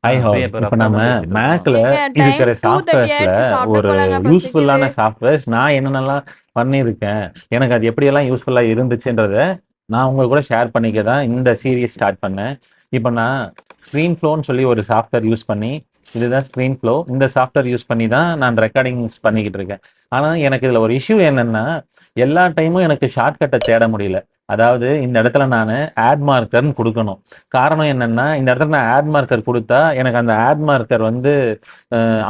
Priya hi. பேர் இப்ப அப்புறம் நம்ம தான் பேசிட்டு இருக்கோம். மேக்ல ஏங்க டைம் இருக்கிற 2:30 சாஃப்ட்வேர்ஸ்ல ஆயிடுச்சு. சாப்பிட ஒரு போலாங்க, பசிக்குது. யூஸ்ஃபுல்லான சாஃப்ட்வேர்ஸ் நான் என்னென்னலாம் பண்ணியிருக்கேன், எனக்கு அது எப்படியெல்லாம் யூஸ்ஃபுல்லா இருந்துச்சுன்றத நான் உங்க கூட ஷேர் பண்ணிக்க தான் இந்த சீரிஸ் ஸ்டார்ட் பண்ணேன். இப்ப நான் ஸ்க்ரீன் ஃப்ளோன்னு சொல்லி ஒரு சாஃப்ட்வேர் யூஸ் பண்ணி, இதுதான் ஸ்க்ரீன் ஃப்ளோ. இந்த சாஃப்ட்வேர் யூஸ் பண்ணி தான் நான் ரெக்கார்டிங்ஸ் பண்ணிக்கிட்டு இருக்கேன். ஆனா எனக்கு இதுல ஒரு இஷ்யூ என்னன்னா, எல்லா டைமும் எனக்கு ஷார்ட்கட்ட தேட முடியல. அதாவது இந்த இடத்துல நானு ஆட் மார்க்கர்ன்னு குடுக்கணும். காரணம் என்னன்னா, இந்த இடத்துல நான் ஆட் மார்க்கர் குடுத்தா, எனக்கு அந்த ஆட் மார்க்கர் வந்து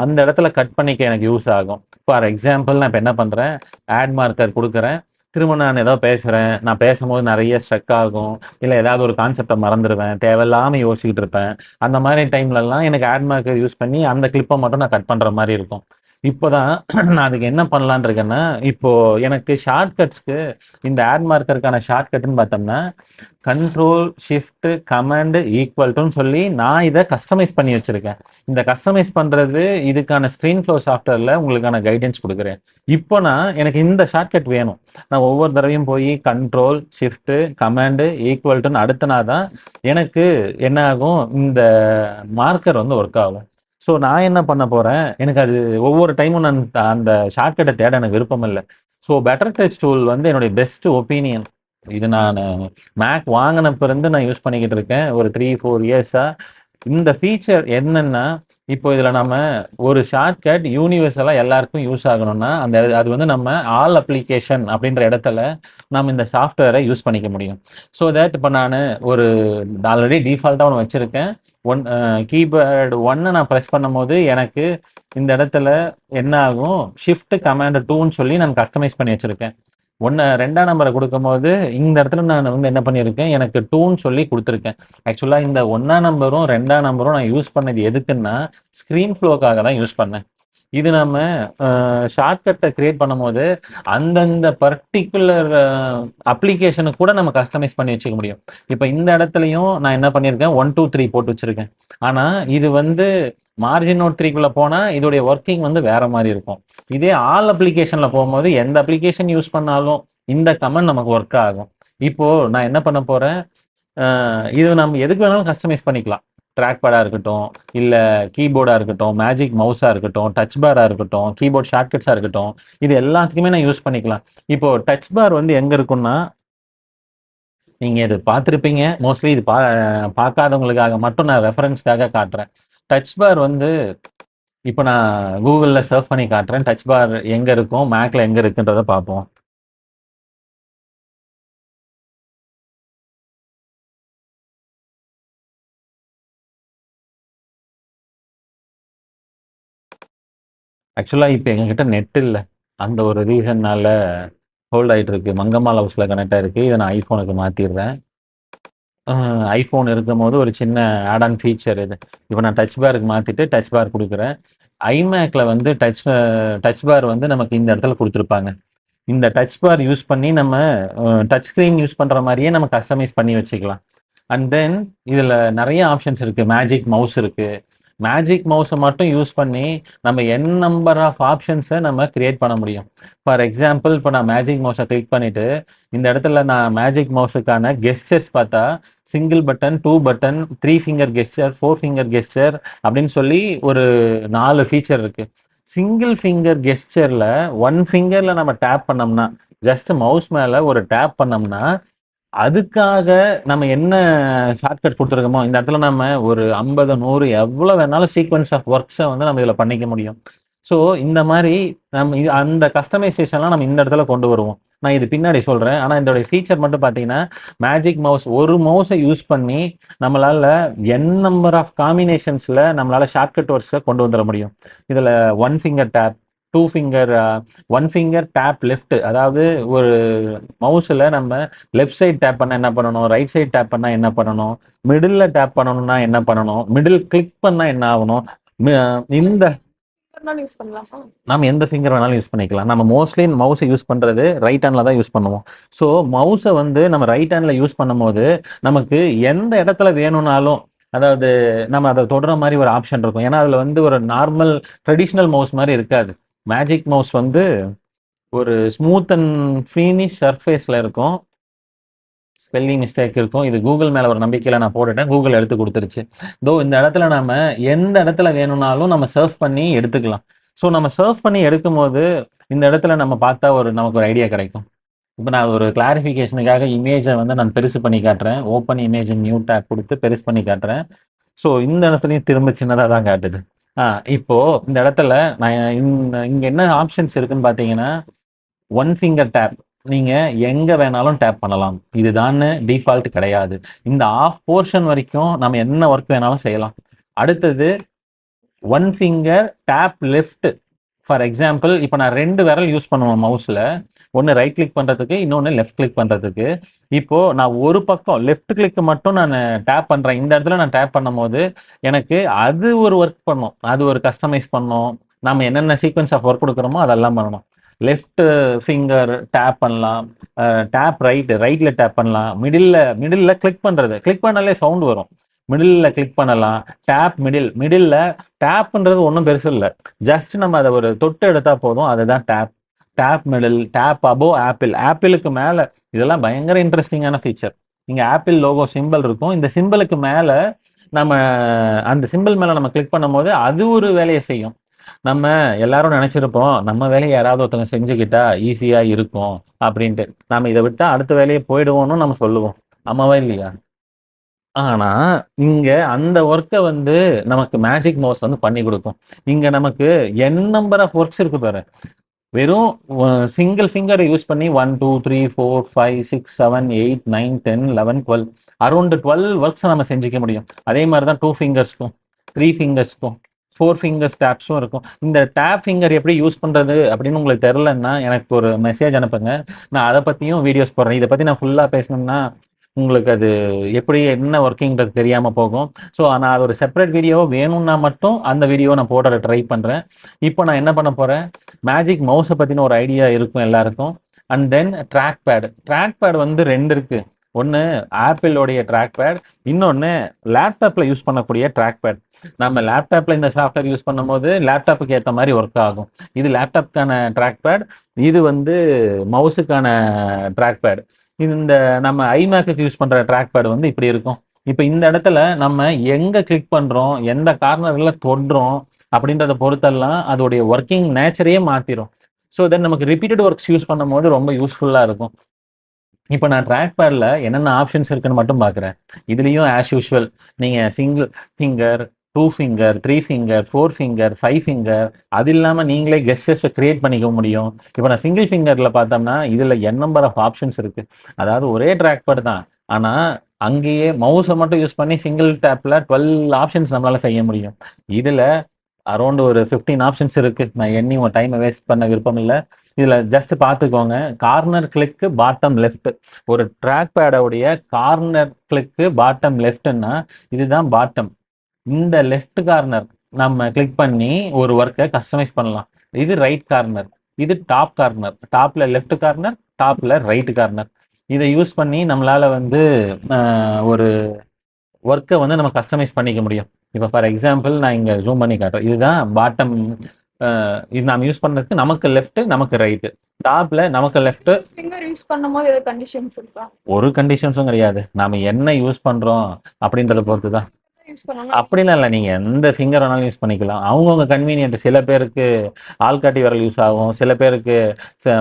அந்த இடத்துல கட் பண்ணிக்க எனக்கு யூஸ் ஆகும். ஃபார் எக்ஸாம்பிள் நான் இப்ப என்ன பண்றேன், ஆட் மார்க்கர் குடுக்குறேன். திரும்ப நான் ஏதோ பேசுறேன். நான் பேசும்போது நெறைய ஸ்ட்ரக் ஆகும். இல்ல ஏதாவது ஒரு கான்செப்ட்ட மறந்துருவேன். தேவையில்லாம யோசிச்சுக்கிட்டு இருப்பேன். அந்த மாரி டைம்லலாம் எனக்கு ஆட் மார்க்கர் யூஸ் பண்ணி அந்த கிளிப்ப மட்டும் நான் கட் பண்ற மாரி இருக்கும். இப்போதான் நான் அதுக்கு என்ன பண்ணலான்னு இருக்கேன்னா, இப்போ எனக்கு ஷார்ட்கட்ஸ்க்கு இந்த ஆட் மார்க்கருக்கான ஷார்ட்கட்ன்னு பார்த்தோம்னா, கண்ட்ரோல், ஷிஃப்ட், கமாண்ட் ஈக்குவல் டூன்னு சொல்லி நான் இத கஸ்டமைஸ் பண்ணி வச்சிருக்கேன். இந்த கஸ்டமைஸ் பண்றது இதுக்கான ஸ்க்ரீன் ஃப்ளோ சாஃப்ட்வேர்ல உங்களுக்கான கைடன்ஸ் குடுக்குறேன். இப்போ எனக்கு இந்த ஷார்ட்கட் வேணும். நான் ஒவ்வொரு தடவையும் போய் கண்ட்ரோல், ஷிஃப்ட், கமாண்ட் ஈக்குவல் டூன்னு அழுத்துனா தான் எனக்கு என்ன ஆகும், இந்த மார்க்கர் வந்து ஒர்க் ஆகும். ஸோ நான் என்ன பண்ண போறேன், எனக்கு அது ஒவ்வொரு டைமும் நான் அந்த ஷார்ட்கட்ட தேட எனக்கு விருப்பம் இல்ல. ஸோ பெட்டர் டச் டூல் வந்து என்னுடைய பெஸ்ட் ஒப்பீனியன். இது நானு மேக் வாங்குனப்ப இருந்து நான் யூஸ் பண்ணிக்கிட்டு இருக்கேன். ஒரு 3, 4 இயர்ஸா. இந்த ஃபீச்சர் என்னன்னா, இப்போ இதுல நம்ம ஒரு ஷார்ட்கட் யூனிவர்சலா எல்லாருக்கும் யூஸ் ஆகணும்னா, அது வந்து நம்ம ஆல் அப்ளிகேஷன் அப்படின்ற இடத்துல நம்ம இந்த சாஃப்ட்வேரை யூஸ் பண்ணிக்க முடியும். ஸோ தட் இப்ப நானு ஒரு ஆல்ரெடி டிஃபால்ட்டா ஒண்ணு வச்சிருக்கேன். கீபோர்டு 1 நான் பிரஸ் பண்ணும்போது எனக்கு இந்த இடத்துல என்ன ஆகும், ஷிஃப்ட் கமாண்ட் 2ன்னு சொல்லி நான் கஸ்டமைஸ் பண்ணி வச்சிருக்கேன். 2ஆம் நம்பர குடுக்கும்போது, இந்த இடத்துல நான் வந்து என்ன பண்ணியிருக்கேன், எனக்கு 2ன்னு சொல்லி குடுத்துருக்கேன். ஆக்சுவலா இந்த 1ஆம் நம்பரும், 2ஆம் நம்பரும் நான் யூஸ் பண்ணது எதுக்குன்னா, ஸ்க்ரீன் ஃப்ளோக்காக தான் யூஸ் பண்ணேன். இது நம்ம ஷார்ட்கட்ட கிரியேட் பண்ணும்போது, அந்தந்த பர்ட்டிகுலர் அப்ளிகேஷனுக்கு கூட நம்ம கஸ்டமைஸ் பண்ணி வச்சுக்க முடியும். இப்ப இந்த இடத்துலயும் நான் என்ன பண்ணியிருக்கேன், 1, 2, 3 போட்டு வச்சிருக்கேன். ஆனா, இது வந்து மார்ஜின் நோட் 3க்குள்ள போனா, இதோடைய ஒர்க்கிங் வந்து வேற மாரி இருக்கும். இதே ஆல் அப்ளிகேஷன்ல போகும்போது, எந்த அப்ளிகேஷன் யூஸ் பண்ணாலும் இந்த கமாண்ட் நமக்கு ஒர்க் ஆகும். இப்போ நான் என்ன பண்ண போறேன், இது நம்ம எதுக்கு வேணாலும் கஸ்டமைஸ் பண்ணிக்கலாம். ட்ராக் பேடா இருக்கட்டும், இல்ல கீபோர்டா இருக்கட்டும், மேஜிக் மவுஸா இருக்கட்டும், டச் பாரா இருக்கட்டும், கீபோர்ட் ஷார்ட்கட்ஸா இருக்கட்டும், இது எல்லாத்துக்குமே நான் யூஸ் பண்ணிக்கலாம். இப்போ டச் பார் வந்து எங்க இருக்கும்னா, நீங்க இது பார்த்திருப்பீங்க. மோஸ்ட்லி இது பார்க்காதவங்களுக்காக மட்டும் நான் ரெஃபரன்ஸ்க்காக காட்டுறேன். டச் பார் வந்து இப்ப நான் கூகுள்ல சர்ச் பண்ணி காட்டுறேன். டச் பார் எங்க இருக்கும், மேக்ல எங்க இருக்குன்றத பார்ப்போம். ஆக்சுவலா இப்ப எங்ககிட்ட நெட் இல்ல. அந்த ஒரு ரீசன்னால ஹோல்ட் ஆயிட்டு இருக்கு. மங்கம்மாள் ஹவுஸ்ல கனெக்ட் ஆயிருக்கு. இத நான் ஐஃபோனுக்கு மாத்திர்றேன். ஐஃபோன் இருக்கும்போது ஒரு சின்ன ஆட் ஆன் ஃபீச்சர் இது. இப்ப நான் டச் பாருக்கு மாத்திட்டு டச் பார் குடுக்குறேன். ஐமேக்ல வந்து டச் பார் வந்து நமக்கு இந்த இடத்துல குடுத்திருப்பாங்க. இந்த டச் பார் யூஸ் பண்ணி நம்ம டச் ஸ்கிரீன் யூஸ் பண்ற மாரியே நம்ம கஸ்டமைஸ் பண்ணி வச்சுக்கலாம். அண்ட் தென் இதுல நெறைய ஆப்ஷன்ஸ் இருக்கு. மேஜிக் மவுஸ் இருக்கு. மேஜிக் மவுஸ மட்டும் யூஸ் பண்ணி நம்ம என் நம்பர் ஆஃப் ஆப்ஷன்ஸ நம்ம கிரியேட் பண்ண முடியும். ஃபார் எக்ஸாம்பிள் இப்ப நான் மேஜிக் மவுஸ கிளிக் பண்ணிட்டு, இந்த இடத்துல நான் மேஜிக் மவுஸுக்கான கெஸ்டர்ஸ் பார்த்தா, single button, 2 button, 3 finger gesture, 4 finger gesture அப்படின்னு சொல்லி ஒரு 4 ஃபீச்சர் இருக்கு. சிங்கிள் ஃபிங்கர் கெஸ்டர்ல 1 ஃபிங்கர்ல நம்ம டேப் பண்ணோம்னா, ஜஸ்ட் மவுஸ் மேல ஒரு டேப் பண்ணோம்னா, அதுக்காக நம்ம என்ன ஷார்ட்கட் குடுத்துருக்கோமோ, இந்த இடத்துல நம்ம ஒரு 50, 100 எவ்வளோ வேணாலும் சீக்வென்ஸ் ஆஃப் ஒர்க்ஸ வந்து நம்ம இதுல பண்ணிக்க முடியும். ஸோ இந்த மாரி நம்ம அந்த கஸ்டமைசேஷன்லாம் நம்ம இந்த இடத்துல கொண்டு வருவோம். நான் இது பின்னாடி சொல்றேன். ஆனா இதோட ஃபீச்சர் மட்டும் பார்த்தீங்கன்னா, மேஜிக் மவுஸ் ஒரு மவுஸ யூஸ் பண்ணி நம்மளால என் நம்பர் ஆஃப் காம்பினேஷன்ஸ்ல நம்மளால ஷார்ட்கட் வேர்ட்ஸ கொண்டு வந்துர முடியும். இதுல 1 finger tap, 2 finger 1 finger tap left அதாவது ஒரு மவுஸ்ல நம்ம லெஃப்ட் சைட் டேப் பண்ணா என்ன பண்ணணும், ரைட் சைட் டேப் பண்ணா என்ன பண்ணணும், மிடில்ல டேப் பண்ணணும்னா என்ன பண்ணணும், மிடில் கிளிக் பண்ணா என்ன ஆகணும், இந்த இருந்தாலும் யூஸ் பண்ணலாமா? நாம எந்த ஃபிங்கர் வேணாலும் யூஸ் பண்ணிக்கலாம். நம்ம மோஸ்ட்லி மவுஸ யூஸ் பண்றது ரைட் ஹேண்ட்ல தான் யூஸ் பண்ணுவோம். ஸோ மவுஸ வந்து நம்ம ரைட் ஹேண்ட்ல யூஸ் பண்ணும்போது, நமக்கு எந்த இடத்துல வேணும்னாலும் அதாவது நம்ம அத தொடுற மாரி ஒரு ஆப்ஷன் இருக்கும். ஏன்னா, அதுல வந்து ஒரு நார்மல் ட்ரெடிஷனல் மவுஸ் மாரி இருக்காது. மேஜிக் மவுஸ் வந்து ஒரு ஸ்மூத் அண்ட் ஃபினிஷ் சர்ஃபேஸ்ல இருக்கும். ஸ்பெல்லிங் மிஸ்டேக் இருக்கும். இது கூகுள் மேலே ஒரு நம்பிக்கையில் நான் போட்டுட்டேன், கூகுள் எடுத்து கொடுத்துருச்சு. இந்த இடத்துல நம்ம எந்த இடத்துல வேணும்னாலும் நம்ம சர்ஃப் பண்ணி எடுத்துக்கலாம். ஸோ நம்ம சர்ஃப் பண்ணி எடுக்கும்போது இந்த இடத்துல நம்ம பார்த்தா நமக்கு ஒரு ஐடியா கிடைக்கும். இப்போ நான் ஒரு கிளாரிஃபிகேஷனுக்காக இமேஜை வந்து நான் பெருசு பண்ணி காட்டுறேன். ஓப்பன் இமேஜ் நியூ டேப் கொடுத்து பெருசு பண்ணி காட்டுறேன். ஸோ இந்த இடத்துலையும் திரும்ப சின்னதாக தான் காட்டுது. இப்போ இந்த இடத்துல நான் இங்கே என்ன ஆப்ஷன்ஸ் இருக்குன்னு பார்த்தீங்கன்னா, ஒன் ஃபிங்கர் டேப். நீங்கள் எங்கே வேணாலும் டேப் பண்ணலாம். இதுதான்னு டிஃபால்ட் கிடையாது. இந்த ஆஃப் போர்ஷன் வரைக்கும் நம்ம என்ன ஒர்க் வேணாலும் செய்யலாம். அடுத்தது one finger tap left. For example இப்போ நான் 2 விரல் யூஸ் பண்ணுவேன் மவுஸில். ஒன்று ரைட் கிளிக் பண்ணுறதுக்கு, இன்னொன்று லெஃப்ட் கிளிக் பண்ணுறதுக்கு. இப்போது நான் ஒரு பக்கம் லெஃப்ட் கிளிக்கு மட்டும் நான் டேப் பண்ணுறேன். இந்த இடத்துல நான் டேப் பண்ணும்போது எனக்கு அது ஒரு ஒர்க் பண்ணும், அது ஒரு கஸ்டமைஸ் பண்ணும். நம்ம என்னென்ன சீக்வன்ஸ் ஆஃப் ஒர்க் கொடுக்குறோமோ அதெல்லாம் பண்ணணும். லெஃப்ட் ஃபிங்கர் டேப் பண்ணலாம், டேப் ரைட்டில் டேப் பண்ணலாம், மிடில் கிளிக் பண்ணுறது, கிளிக் பண்ணாலே சவுண்ட் வரும். மிடில் கிளிக் பண்ணலாம். டேப் மிடில் டேப்ன்றது ஒன்றும் பெருசு இல்லை. ஜஸ்ட் நம்ம அதை ஒரு தொட்டு எடுத்தால் போதும், அதுதான் tap. Tap middle, tap above ஆப்பிளுக்கு மேலே. இதெல்லாம் பயங்கர இன்ட்ரெஸ்டிங்கான ஃபீச்சர். இங்கே ஆப்பிள் லோகோ சிம்பிள் இருக்கும். இந்த சிம்பிளுக்கு மேலே நம்ம அந்த சிம்பிள் மேலே நம்ம கிளிக் பண்ணும் போது அது ஒரு வேலையை செய்யும். நம்ம எல்லாரும் நினைச்சிருப்போம் நம்ம வேலையை யாராவது ஒருத்தவங்க செஞ்சுக்கிட்டா ஈஸியா இருக்கும் அப்படின்ட்டு. நம்ம இதை விட்டா அடுத்த வேலையை போயிடுவோம்னு நம்ம சொல்லுவோம். ஆமாவா இல்லையா? ஆனா இங்க அந்த ஒர்க்கை வந்து நமக்கு மேஜிக் மவுஸ் வந்து பண்ணி கொடுக்கும். இங்க நமக்கு என் நம்பர் ஆஃப் ஒர்க்ஸ் இருக்கு பாரு. வெறும் சிங்கிள் ஃபிங்கரை யூஸ் பண்ணி 1 2 3 4 5 6 7 8 9 10 11 12 அரௌண்ட் 12 ஒர்க்ஸை நம்ம செஞ்சுக்க முடியும். அதே மாதிரி தான் 2 ஃபிங்கர்ஸ்க்கும் 3 ஃபிங்கர்ஸ்க்கும் 4 ஃபிங்கர்ஸ் டேப்ஸும் இருக்கும். இந்த டேப் ஃபிங்கர் எப்படி யூஸ் பண்ணுறது அப்படின்னு உங்களுக்கு தெரிலன்னா எனக்கு ஒரு மெசேஜ் அனுப்புங்க. நான் அதை பற்றியும் வீடியோஸ் போடுறேன். இதை பற்றி நான் ஃபுல்லாக பேசணும்னா உங்களுக்கு அது எப்படி என்ன ஒர்க்கிங்கிறது தெரியாமல் போகும். ஸோ நான் அது ஒரு செப்பரேட் வீடியோ வேணும்னா மட்டும் அந்த வீடியோ நான் போட ட்ரை பண்ணுறேன். இப்போ நான் என்ன பண்ண போகிறேன், மேஜிக் மவுஸை பற்றின ஒரு ஐடியா இருக்கும் எல்லாருக்கும். அண்ட் தென் ட்ராக் பேட் வந்து 2 இருக்குது. ஒன்று ஆப்பிளோடைய ட்ராக் பேட், இன்னொன்று லேப்டாப்பில் யூஸ் பண்ணக்கூடிய ட்ராக் பேட். நம்ம லேப்டாப்பில் இந்த சாஃப்ட்வேர் யூஸ் பண்ணும்போது லேப்டாப்புக்கு ஏற்ற மாதிரி ஒர்க் ஆகும். இது லேப்டாப்புக்கான ட்ராக் பேட், இது வந்து மவுஸுக்கான ட்ராக் பேட். இந்த நம்ம ஐமேக்கு யூஸ் பண்ணுற ட்ராக் பேட் வந்து இப்படி இருக்கும். இப்போ இந்த இடத்துல நம்ம எங்கே கிளிக் பண்ணுறோம், எந்த கார்னரில் தொடுறோம் அப்படின்றத பொறுத்தெல்லாம் அதோடைய ஒர்க்கிங் நேச்சரையே மாற்றிடும். ஸோ தென் நமக்கு ரிப்பீட்டட் ஒர்க்ஸ் யூஸ் பண்ணும்போது ரொம்ப யூஸ்ஃபுல்லாக இருக்கும். இப்போ நான் ட்ராக் பேடில் என்னென்ன ஆப்ஷன்ஸ் இருக்குன்னு மட்டும் பார்க்குறேன். இதுலேயும் ஆஸ் யூஷுவல் நீங்கள் single finger, 2 finger, 3 finger, 4 finger, 5 finger, அது இல்லாமல் நீங்களே கெஸ்டர்ஸை க்ரியேட் பண்ணிக்க முடியும். இப்போ நான் சிங்கிள் ஃபிங்கரில் பார்த்தோம்னா இதில் என் நம்பர் ஆஃப் ஆப்ஷன்ஸ் இருக்குது. அதாவது ஒரே ட்ராக் பேட் தான், ஆனால் அங்கேயே மவுஸை மட்டும் யூஸ் பண்ணி சிங்கிள் டேப்பில் 12 ஆப்ஷன்ஸ் நம்மளால் செய்ய முடியும். இதில் அரௌண்ட் ஒரு 15 ஆப்ஷன்ஸ் இருக்குது. நான் எண்ணி உங்கள் டைமை வேஸ்ட் பண்ண விருப்பம் இல்லை. இதில் ஜஸ்ட் பார்த்துக்கோங்க. கார்னர் கிளிக்கு பாட்டம் லெஃப்ட். ஒரு ட்ராக் பேடோடைய கார்னர் கிளிக்கு பாட்டம் லெஃப்ட்னா இதுதான் பாட்டம். இந்த லெஃப்ட் கார்னர் நம்ம கிளிக் பண்ணி ஒரு ஒர்க்கை கஸ்டமைஸ் பண்ணலாம். இது ரைட் கார்னர், இது டாப் கார்னர். டாப்பில் லெஃப்ட் கார்னர், டாப்பில் ரைட் கார்னர். இதை யூஸ் பண்ணி நம்மளால் வந்து ஒரு ஒர்க்கை வந்து நம்ம கஸ்டமைஸ் பண்ணிக்க முடியும். இப்போ ஃபார் எக்ஸாம்பிள் நான் இங்கே ஜூம் பண்ணி காட்டுறேன். இதுதான் பாட்டம். இது நாம் யூஸ் பண்ணுறதுக்கு நமக்கு லெஃப்ட், நமக்கு ரைட்டு. டாப்ல நமக்கு லெஃப்ட். ஃபிங்கர் யூஸ் பண்ணும்போது ஏதாவது கண்டிஷன்ஸ் இருக்கா? ஒரு கண்டிஷன்ஸும் கிடையாது. நாம என்ன யூஸ் பண்றோம் அப்படின்றத பொறுத்து தான். யூஸ் பண்ணலாம். அப்படிலாம் இல்லை, நீங்க எந்த ஃபிங்கர் வேணாலும் யூஸ் பண்ணிக்கலாம். அவங்கவுங்க கன்வீனியன்ட். சில பேருக்கு ஆள்காட்டி விரல் யூஸ் ஆகும், சில பேருக்கு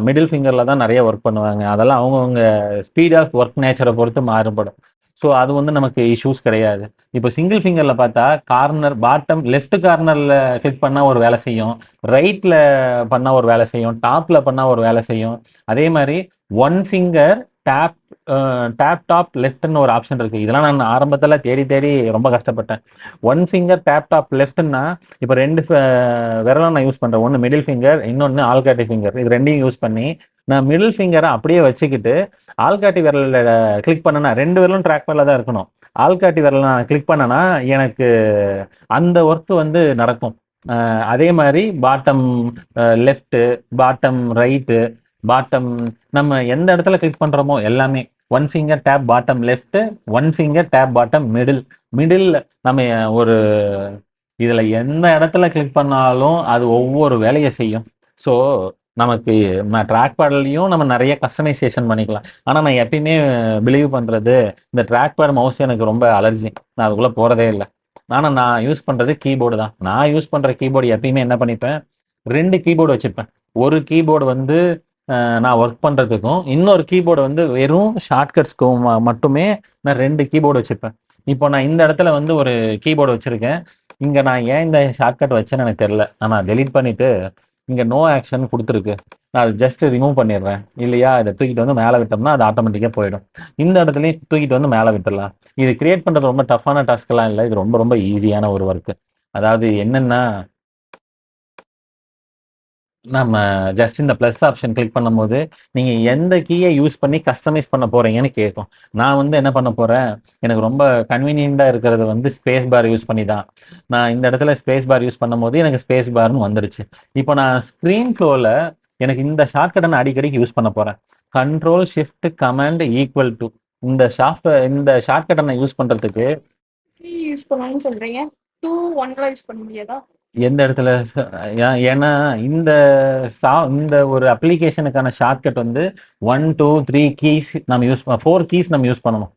மிடில் ஃபிங்கர்ல தான் நிறைய ஒர்க் பண்ணுவாங்க. அதெல்லாம் அவங்கவுங்க ஸ்பீட் ஆஃப் ஒர்க் நேச்சரை பொறுத்து மாறுபடும். ஸோ அது வந்து நமக்கு இஷ்யூஸ் கிடையாது. இப்போ சிங்கிள் ஃபிங்கரில் பார்த்தா கார்னர் பாட்டம் லெஃப்ட் கார்னரில் கிளிக் பண்ணால் ஒரு வேலை செய்யும், ரைட்டில் பண்ணால் ஒரு வேலை செய்யும், டாப்பில் பண்ணால் ஒரு வேலை செய்யும். அதே மாதிரி ஒன் ஃபிங்கர் டேப் டாப் லெஃப்ட்னு ஒரு ஆப்ஷன் இருக்குது. இதெல்லாம் நான் ஆரம்பத்தில் தேடி தேடி ரொம்ப கஷ்டப்பட்டேன். ஒன் ஃபிங்கர் டேப் டாப் லெஃப்ட்னா இப்போ 2 விரலும் நான் யூஸ் பண்ணுறேன். ஒன்று மிடில் ஃபிங்கர், இன்னொன்று ஆள்காட்டி ஃபிங்கர். இது ரெண்டையும் யூஸ் பண்ணி நான் மிடில் ஃபிங்கரை அப்படியே வச்சுக்கிட்டு ஆள்காட்டி விரலில் கிளிக் பண்ணனா 2 விரலும் ட்ராக் பேடில் தான் இருக்கணும். ஆள்காட்டி விரலில் நான் கிளிக் பண்ணனா எனக்கு அந்த ஒர்க்கு வந்து நடக்கும். அதே மாதிரி bottom left, bottom right, bottom நம்ம எந்த இடத்துல கிளிக் பண்ணுறோமோ எல்லாமே one finger tap bottom left, one finger tap bottom middle நம்ம ஒரு இதில் எந்த இடத்துல கிளிக் பண்ணாலும் அது ஒவ்வொரு வேலையை செய்யும். ஸோ நமக்கு ட்ராக் பேட்லையும் நம்ம நிறைய கஸ்டமைசேஷன் பண்ணிக்கலாம். ஆனால் நான் எப்பயுமே பிலீவ் பண்ணுறது, இந்த ட்ராக் பேட் மவுஸ் எனக்கு ரொம்ப அலர்ஜி. நான் அதுக்குள்ளே போகிறதே இல்லை. ஆனால் நான் யூஸ் பண்ணுறது கீபோர்டு தான். நான் யூஸ் பண்ணுற கீபோர்டு எப்பயுமே என்ன பண்ணிப்பேன், 2 கீபோர்டு வச்சுருப்பேன். ஒரு கீபோர்டு வந்து நான் ஒர்க் பண்ணுறதுக்கும், இன்னொரு கீபோர்டு வந்து வெறும் ஷார்ட்கட்ஸ்க்கும் மட்டுமே நான் 2 கீபோர்டு வச்சுருப்பேன். இப்போ நான் இந்த இடத்துல வந்து ஒரு கீபோர்டு வச்சுருக்கேன். இங்கே நான் ஏன் இந்த ஷார்ட்கட் வச்சேன்னு எனக்கு தெரில. ஆனால் டெலீட் பண்ணிவிட்டு இங்கே நோ ஆக்ஷன் கொடுத்துருக்கு. நான் அது ஜஸ்ட் ரிமூவ் பண்ணிடுறேன். இல்லையா, இதை தூக்கிட்டு வந்து மேலே விட்டோம்னா அது ஆட்டோமேட்டிக்காக போயிடும். இந்த இடத்துலையும் தூக்கிட்டு வந்து மேலே விட்டுடலாம். இது கிரியேட் பண்ணுறது ரொம்ப டஃப்பான டாஸ்க்லாம் இல்லை. இது ரொம்ப ரொம்ப ஈஸியான ஒரு ஒர்க்கு. அதாவது என்னென்னா, நம்ம ஜஸ்ட் இந்த ப்ளஸ் ஆப்ஷன் கிளிக் பண்ணும்போது நீங்கள் எந்த கீயை யூஸ் பண்ணி கஸ்டமைஸ் பண்ண போகிறீங்கன்னு கேட்கும். நான் வந்து என்ன பண்ண போகிறேன், எனக்கு ரொம்ப கன்வீனியண்ட்டாக இருக்கிறது வந்து ஸ்பேஸ் பார் யூஸ் பண்ணி தான். நான் இந்த இடத்துல ஸ்பேஸ் பார் யூஸ் பண்ணும்போது எனக்கு ஸ்பேஸ் பார்னு வந்துடுச்சு. இப்போ நான் ஸ்க்ரீன் ஃப்ளோவில் எனக்கு இந்த ஷார்ட்கட்டை நான் அடிக்கடிக்கு யூஸ் பண்ண போகிறேன். Control shift command equal to இந்த ஷார்ட்கட்டை நான் யூஸ் பண்ணுறதுக்கு யூஸ் பண்ணணும்னு சொல்றீங்க. 2 1 யூஸ் பண்ண முடியாதா? எந்த இடத்துல ஏன்னா இந்த இந்த ஒரு அப்ளிகேஷனுக்கான ஷார்ட்கட் வந்து 1 2 3 கீஸ் நம்ம யூஸ் 4 கீஸ் நம்ம யூஸ் பண்ணணும்.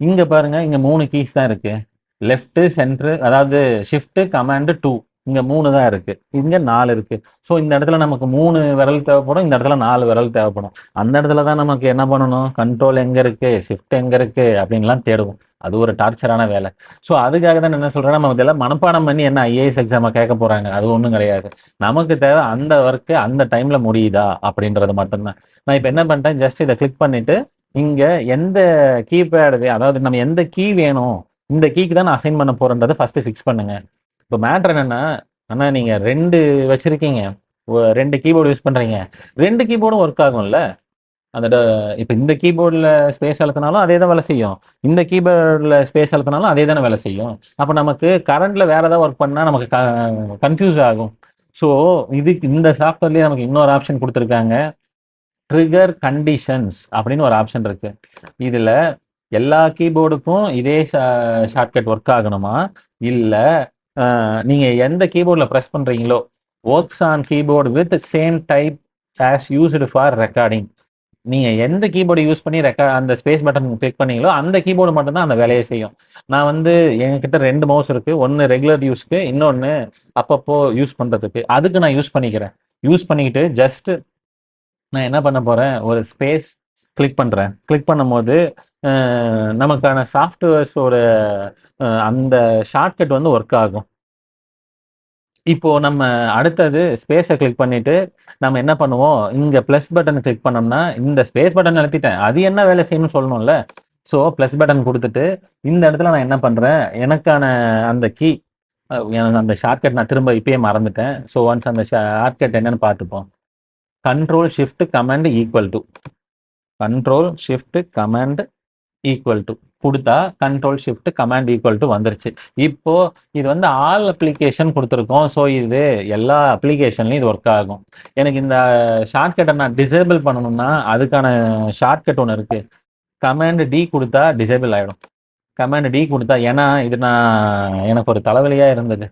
இங்க பாருங்க, இங்க 3 கீஸ் தான் இருக்கு. லெஃப்ட் சென்டர், அதாவது ஷிஃப்ட் கமாண்ட் 2, இங்க 3 தான் இருக்கு. இங்க 4 இருக்கு. ஸோ இந்த இடத்துல நமக்கு 3 விரல் தேவைப்படும், இந்த இடத்துல 4 விரல் தேவைப்படும். அந்த இடத்துல தான் நமக்கு என்ன பண்ணணும், கண்ட்ரோல் எங்க இருக்கு, ஷிஃப்ட் எங்க இருக்கு அப்படின்லாம் தேடுவோம். அது ஒரு டார்ச்சரான வேலை. ஸோ அதுக்காக தான் என்ன சொல்றேன், நம்ம இதெல்லாம் மனப்பாடம் பண்ணி என்ன ஐஏஎஸ் எக்ஸாமை கேட்க போறாங்க, அது ஒன்றும் கிடையாது. நமக்கு தேவை அந்த ஒர்க்கு அந்த டைம்ல முடியுதா அப்படின்றது மட்டும்தான். நான் இப்போ என்ன பண்ணிட்டேன், ஜஸ்ட் இதை கிளிக் பண்ணிட்டு இங்க எந்த கீபேடு, அதாவது நம்ம எந்த கீ வேணும், இந்த கீக்கு தான் நான் அசைன் பண்ண போறேன்றதை ஃபர்ஸ்ட் ஃபிக்ஸ் பண்ணுங்க. இப்போ மேட்ரு என்னன்னா, ஆனா நீங்க 2 வச்சிருக்கீங்க, 2 கீபோர்டு யூஸ் பண்றீங்க, 2 கீபோர்டும் ஒர்க் ஆகும்ல. அந்த இப்போ இந்த கீபோர்டில் ஸ்பேஸ் அழுத்தினாலும் அதே தான் வேலை செய்யும், இந்த கீபோர்டில் ஸ்பேஸ் அழுத்தினாலும் அதே தானே வேலை செய்யும். அப்போ நமக்கு கரண்ட்ல வேற ஏதாவது ஒர்க் பண்ணால் நமக்கு கன்ஃபியூஸ் ஆகும். ஸோ இதுக்கு இந்த சாஃப்ட்வேர்லேயே நமக்கு இன்னொரு ஆப்ஷன் கொடுத்துருக்காங்க, ட்ரிகர் கண்டிஷன்ஸ் அப்படின்னு ஒரு ஆப்ஷன் இருக்கு. இதுல எல்லா கீபோர்டுக்கும் இதே ஷார்ட்கட் ஒர்க் ஆகணுமா, இல்ல நீங்க எந்த கீபோர்டில் ப்ரெஸ் பண்றீங்களோ, works on keyboard with same type as used for recording, நீங்க எந்த கீபோர்டு யூஸ் பண்ணி அந்த ஸ்பேஸ் பட்டன் கிளிக் பண்ணீங்களோ அந்த கீபோர்டு மட்டும்தான் அந்த வேலையை செய்யும். நான் வந்து என்கிட்ட 2 மவுஸ் இருக்கு, ஒன்று ரெகுலர் யூஸ்க்கு, இன்னொன்று அப்பப்போ யூஸ் பண்றதுக்கு. அதுக்கு நான் யூஸ் பண்ணிக்கிறேன். யூஸ் பண்ணிக்கிட்டு ஜஸ்ட் நான் என்ன பண்ண போறேன், ஒரு ஸ்பேஸ் கிளிக் பண்றேன். கிளிக் பண்ணும்போது நமக்கான சாஃப்ட்வேர்ஸோட அந்த ஷார்ட்கட் வந்து ஒர்க் ஆகும். இப்போ நம்ம அடுத்தது ஸ்பேஸை கிளிக் பண்ணிட்டு நம்ம என்ன பண்ணுவோம், இங்க ப்ளஸ் பட்டன் கிளிக் பண்ணோம்னா, இந்த ஸ்பேஸ் பட்டன் அழுத்திட்டேன், அது என்ன வேலை செய்யணும்னு சொல்லணும்ல. ஸோ ப்ளஸ் பட்டன் கொடுத்துட்டு இந்த இடத்துல நான் என்ன பண்றேன், எனக்கான அந்த கீ, எனக்கு அந்த ஷார்ட்கட் நான் திரும்ப இப்பயே மறந்துட்டேன். ஸோ ஒன்ஸ் அந்த ஷார்ட்கட் என்னன்னு பார்த்துப்போம். Control shift command equal to, control shift command equal to கொடுத்தா control shift command equal to வந்துருச்சு. இப்போ இது வந்து ஆல் அப்ளிகேஷன் கொடுத்துருக்கோம். ஸோ இது எல்லா அப்ளிகேஷன்லையும் இது ஒர்க் ஆகும். எனக்கு இந்த ஷார்ட்கட்டை நான் டிசேபிள் பண்ணணும்னா அதுக்கான ஷார்ட்கட் ஒன்று இருக்கு. கமாண்ட் டி கொடுத்தா டிசேபிள் ஆகிடும். கமாண்ட் டி கொடுத்தா, ஏன்னா இது எனக்கு ஒரு தலைவலியாக இருந்தது.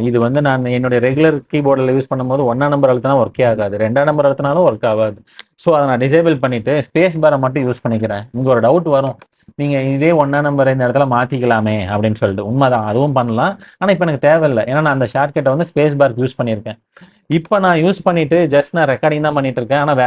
இது வந்து நான் என்னுடைய ரெகுலர் கீபோர்டில் யூஸ் பண்ணும்போது 1ஆம் நம்பர் அழுத்தினா ஒர்க்கே ஆகாது, 2ஆம் நம்பர் அழுத்தினாலும் ஒர்க் ஆகாது. ஸோ அதை நான் டிசேபிள் பண்ணிட்டு ஸ்பேஸ் பாரை மட்டும் யூஸ் பண்ணிக்கிறேன். இங்கே ஒரு டவுட் வரும், நீங்கள் இதே 1ஆம் நம்பர் இந்த இடத்துல மாற்றிக்கலாமே அப்படின்னு சொல்லிட்டு. உண்மைதான், அதுவும் பண்ணலாம். ஆனால் இப்போ எனக்கு தேவையில்லை, ஏன்னா நான் அந்த ஷார்ட்கட்டை வந்து ஸ்பேஸ் பாருக்கு யூஸ் பண்ணியிருக்கேன். இப்போ நான் யூஸ் பண்ணிட்டு ஜஸ்ட் நான் ரெக்கார்டிங் தான் பண்ணிட்டு இருக்கேன். ஆனால்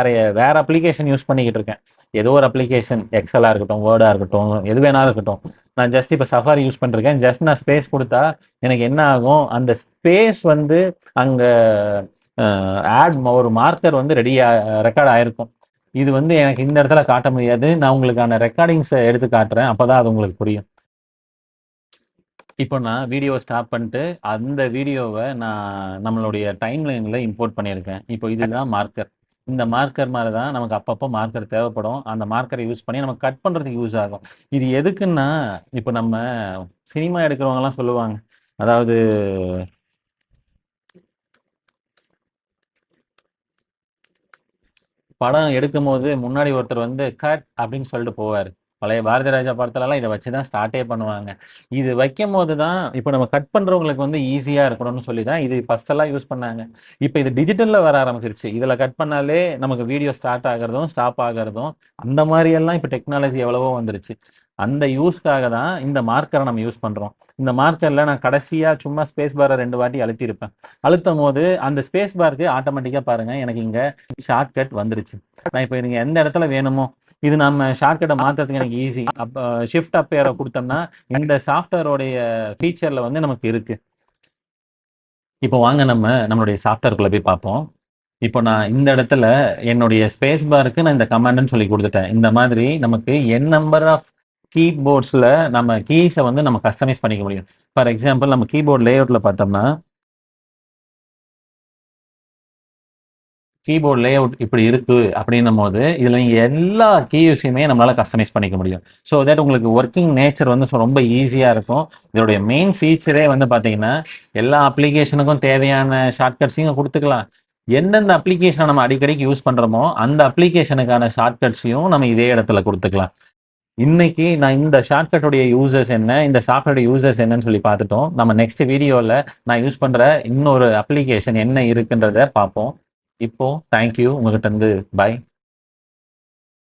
வேற அப்ளிகேஷன் யூஸ் பண்ணிக்கிட்டு இருக்கேன். ஏதோ ஒரு அப்ளிகேஷன், எக்ஸலாக இருக்கட்டும், வேர்டாக இருக்கட்டும், எது வேணாலும் இருக்கட்டும். நான் ஜஸ்ட் இப்போ சஃபாரி யூஸ் பண்ணிருக்கேன். ஜஸ்ட் நான் ஸ்பேஸ் கொடுத்தா எனக்கு என்ன ஆகும், அந்த ஸ்பேஸ் வந்து அங்கே ஒரு மார்க்கர் வந்து ரெக்கார்ட் ஆயிருக்கும். இது வந்து எனக்கு இந்த இடத்துல காட்ட முடியாது. நான் உங்களுக்கான ரெக்கார்டிங்ஸை எடுத்து காட்டுறேன், அப்போதான் அது உங்களுக்கு புரியும். இப்போ நான் வீடியோ ஸ்டாப் பண்ணிட்டு அந்த வீடியோவை நான் நம்மளுடைய டைம்லைனில் இம்போர்ட் பண்ணியிருக்கேன். இப்போ இதுதான் மார்க்கர். இந்த மார்க்கர் மாதிரி தான் நமக்கு அப்பப்போ மார்க்கர் தேவைப்படும். அந்த மார்க்கரை யூஸ் பண்ணி நம்ம கட் பண்ணுறதுக்கு யூஸ் ஆகும். இது எதுக்குன்னா, இப்போ நம்ம சினிமா எடுக்கிறவங்கலாம் சொல்லுவாங்க, அதாவது படம் எடுக்கும்போது முன்னாடி ஒருத்தர் வந்து கட் அப்படின்னு சொல்லிட்டு போவார். பழைய பாரதி ராஜா படத்துலலாம் இதை வச்சு தான் ஸ்டார்ட்டே பண்ணுவாங்க. இது வைக்கும்போது தான் இப்போ நம்ம கட் பண்ணுறவங்களுக்கு வந்து ஈஸியாக இருக்கணும்னு சொல்லி தான் இது ஃபஸ்ட்டெல்லாம் யூஸ் பண்ணாங்க. இப்போ இது டிஜிட்டலில் வர ஆரம்பிச்சிருச்சு. இதில் கட் பண்ணாலே நமக்கு வீடியோ ஸ்டார்ட் ஆகிறதும் ஸ்டாப் ஆகிறதும் அந்த மாதிரியெல்லாம் இப்போ டெக்னாலஜி எவ்வளவோ வந்துருச்சு. அந்த யூஸ்க்காக தான் இந்த மார்க்கரை நம்ம யூஸ் பண்ணுறோம். இந்த மார்க்கரில் நான் கடைசியாக சும்மா ஸ்பேஸ் பாரை 2 வாட்டி அழுத்தியிருப்பேன். அழுத்தும் போது அந்த ஸ்பேஸ் பாருக்கு ஆட்டோமேட்டிக்காக பாருங்கள் எனக்கு இங்கே ஷார்ட்கட் வந்துருச்சு. நான் இப்போ நீங்கள் எந்த இடத்துல வேணுமோ இது நம்ம ஷார்ட்கட்டை மாற்றுறதுக்கு எனக்கு ஈஸி. அப்போ ஷிஃப்ட் அப் ஏரை கொடுத்தோம்னா இந்த சாஃப்ட்வேரோடைய ஃபீச்சரில் வந்து நமக்கு இருக்குது. இப்போ வாங்க நம்மளுடைய சாஃப்ட்வேருக்குள்ளே போய் பார்ப்போம். இப்போ நான் இந்த இடத்துல என்னுடைய ஸ்பேஸ் பாருக்கு நான் இந்த கமாண்டுன்னு சொல்லி கொடுத்துட்டேன். இந்த மாதிரி நமக்கு n நம்பர் ஆஃப் கீபோர்ட்ஸில் நம்ம கீஸை வந்து நம்ம கஸ்டமைஸ் பண்ணிக்க முடியும். ஃபார் எக்ஸாம்பிள் நம்ம கீபோர்ட் லேஅவுட்டில் பார்த்தோம்னா கீபோர்ட் லேஅவுட் இப்படி இருக்கு அப்படின்னும் போது இதில் நீங்கள் எல்லா கீஸையுமே நம்மளால் கஸ்டமைஸ் பண்ணிக்க முடியும். ஸோ தட் உங்களுக்கு ஒர்க்கிங் நேச்சர் வந்து ரொம்ப ஈஸியாக இருக்கும். இதோடைய மெயின் ஃபீச்சரே வந்து பார்த்தீங்கன்னா எல்லா அப்ளிகேஷனுக்கும் தேவையான ஷார்ட்கட்ஸையும் கொடுத்துக்கலாம். எந்தெந்த அப்ளிகேஷனை நம்ம அடிக்கடிக்கு யூஸ் பண்ணுறோமோ அந்த அப்ளிகேஷனுக்கான ஷார்ட்கட்ஸையும் நம்ம இதே இடத்துல கொடுத்துக்கலாம். இன்னைக்கு நான் இந்த ஷார்ட்கட்டோடைய யூசர்ஸ் என்ன, இந்த சாஃப்ட்வேர் யூசர்ஸ் என்னன்னு சொல்லி பார்த்துட்டோம். நம்ம நெக்ஸ்ட் வீடியோவில் நான் யூஸ் பண்ணுற இன்னொரு அப்ளிகேஷன் என்ன இருக்குன்றத பார்ப்போம். இப்போ தேங்க்யூ, உங்ககிட்ட இருந்து பாய்.